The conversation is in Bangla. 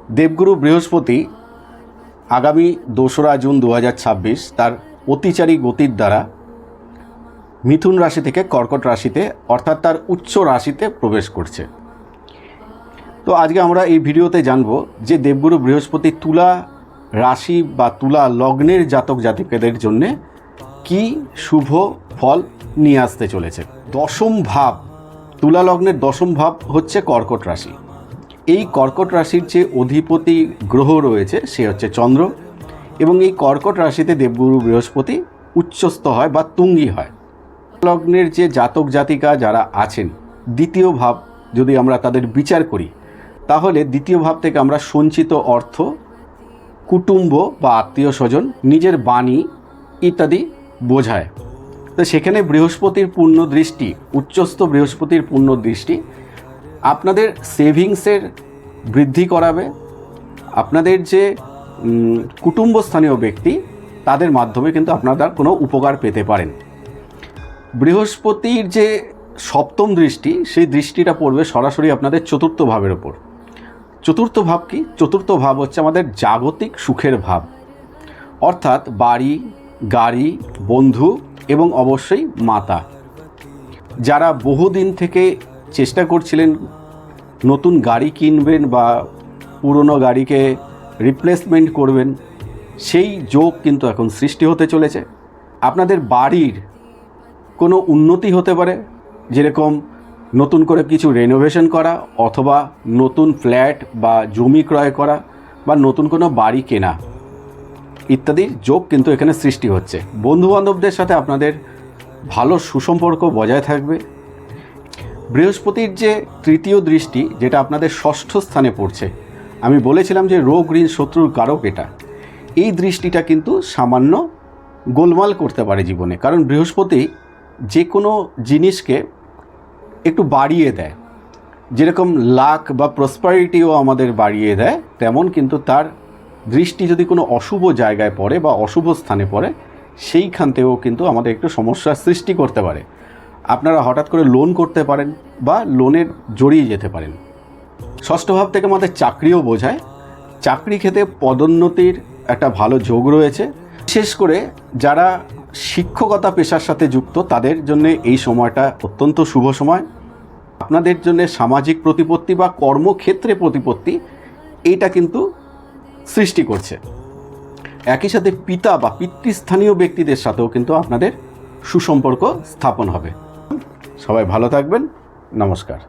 দেবগুরু বৃহস্পতি আগামী 2রা জুন 2026 তার অতিচারী গতির দ্বারা মিথুন রাশি থেকে কর্কট রাশিতে অর্থাৎ তার উচ্চ রাশিতে প্রবেশ করছে। তো আজকে আমরা এই ভিডিওতে জানব যে দেবগুরু বৃহস্পতি তুলা রাশি বা তুলা লগ্নের জাতক জাতিকাদের জন্য কি শুভ ফল নিয়ে আসতে চলেছে। দশম ভাব, তুলা লগ্নের দশম ভাব হচ্ছে কর্কট রাশি। এই কর্কট রাশির যে অধিপতি গ্রহ রয়েছে সে হচ্ছে চন্দ্র, এবং এই কর্কট রাশিতে দেবগুরু বৃহস্পতি উচ্চস্থ হয় বা তুঙ্গি হয়। লগ্নের যে জাতক জাতিকা যারা আছেন, দ্বিতীয় ভাব যদি আমরা তাদের বিচার করি তাহলে দ্বিতীয় ভাব থেকে আমরা সঞ্চিত অর্থ, কুটুম্ব বা আত্মীয় স্বজন, নিজের বাণী ইত্যাদি বোঝায়। তো সেখানে বৃহস্পতির পূর্ণ দৃষ্টি, উচ্চস্থ বৃহস্পতির পূর্ণ দৃষ্টি আপনাদের সেভিংসের বৃদ্ধি করাবে। আপনাদের যে কুটুম্বস্থানীয় ব্যক্তি তাদের মাধ্যমে কিন্তু আপনারা কোনো উপকার পেতে পারেন। বৃহস্পতির যে সপ্তম দৃষ্টি, সেই দৃষ্টিটা পড়বে সরাসরি আপনাদের চতুর্থ ভাবের ওপর। চতুর্থ ভাব কি? চতুর্থ ভাব হচ্ছে আমাদের জাগতিক সুখের ভাব, অর্থাৎ বাড়ি, গাড়ি, বন্ধু এবং অবশ্যই মাতা। যারা বহুদিন থেকে চেষ্টা করছিলেন নতুন গাড়ি কিনবেন বা পুরনো গাড়িকে রিপ্লেসমেন্ট করবেন, সেই যোগ কিন্তু এখন সৃষ্টি হতে চলেছে। আপনাদের বাড়ির কোনো উন্নতি হতে পারে, যেরকম নতুন করে কিছু রেনোভেশন করা, অথবা নতুন ফ্ল্যাট বা জমি ক্রয় করা, বা নতুন কোনো বাড়ি কেনা ইত্যাদি যোগ কিন্তু এখানে সৃষ্টি হচ্ছে। বন্ধুবান্ধবদের সাথে আপনাদের ভালো সুসম্পর্ক বজায় থাকবে। বৃহস্পতির যে তৃতীয় দৃষ্টি, যেটা আপনাদের ষষ্ঠ স্থানে পড়ছে, আমি বলেছিলাম যে রোগ ঋণ শত্রুর কারক এটা। এই দৃষ্টিটা কিন্তু সামান্য গোলমাল করতে পারে জীবনে, কারণ বৃহস্পতি যে কোনো জিনিসকে একটু বাড়িয়ে দেয়। যেরকম লাক বা প্রসপারিটিও আমাদের বাড়িয়ে দেয়, তেমন কিন্তু তার দৃষ্টি যদি কোনো অশুভ জায়গায় পড়ে বা অশুভ স্থানে পড়ে, সেইখান থেকেও কিন্তু আমাদের একটু সমস্যার সৃষ্টি করতে পারে। আপনারা হঠাৎ করে লোন করতে পারেন বা লোনের জড়িয়ে যেতে পারেন। ষষ্ঠ ভাব থেকে আমাদের চাকরিও বোঝায়। চাকরি ক্ষেত্রে পদোন্নতির একটা ভালো যোগ রয়েছে। বিশেষ করে যারা শিক্ষকতা পেশার সাথে যুক্ত তাদের জন্য এই সময়টা অত্যন্ত শুভ সময়। আপনাদের জন্য সামাজিক প্রতিপত্তি বা কর্মক্ষেত্রে প্রতিপত্তি এইটা কিন্তু সৃষ্টি করছে। একই সাথে পিতা বা পিতৃস্থানীয় ব্যক্তিদের সাথেও কিন্তু আপনাদের সুসম্পর্ক স্থাপন হবে। সবাই ভালো থাকবেন। নমস্কার।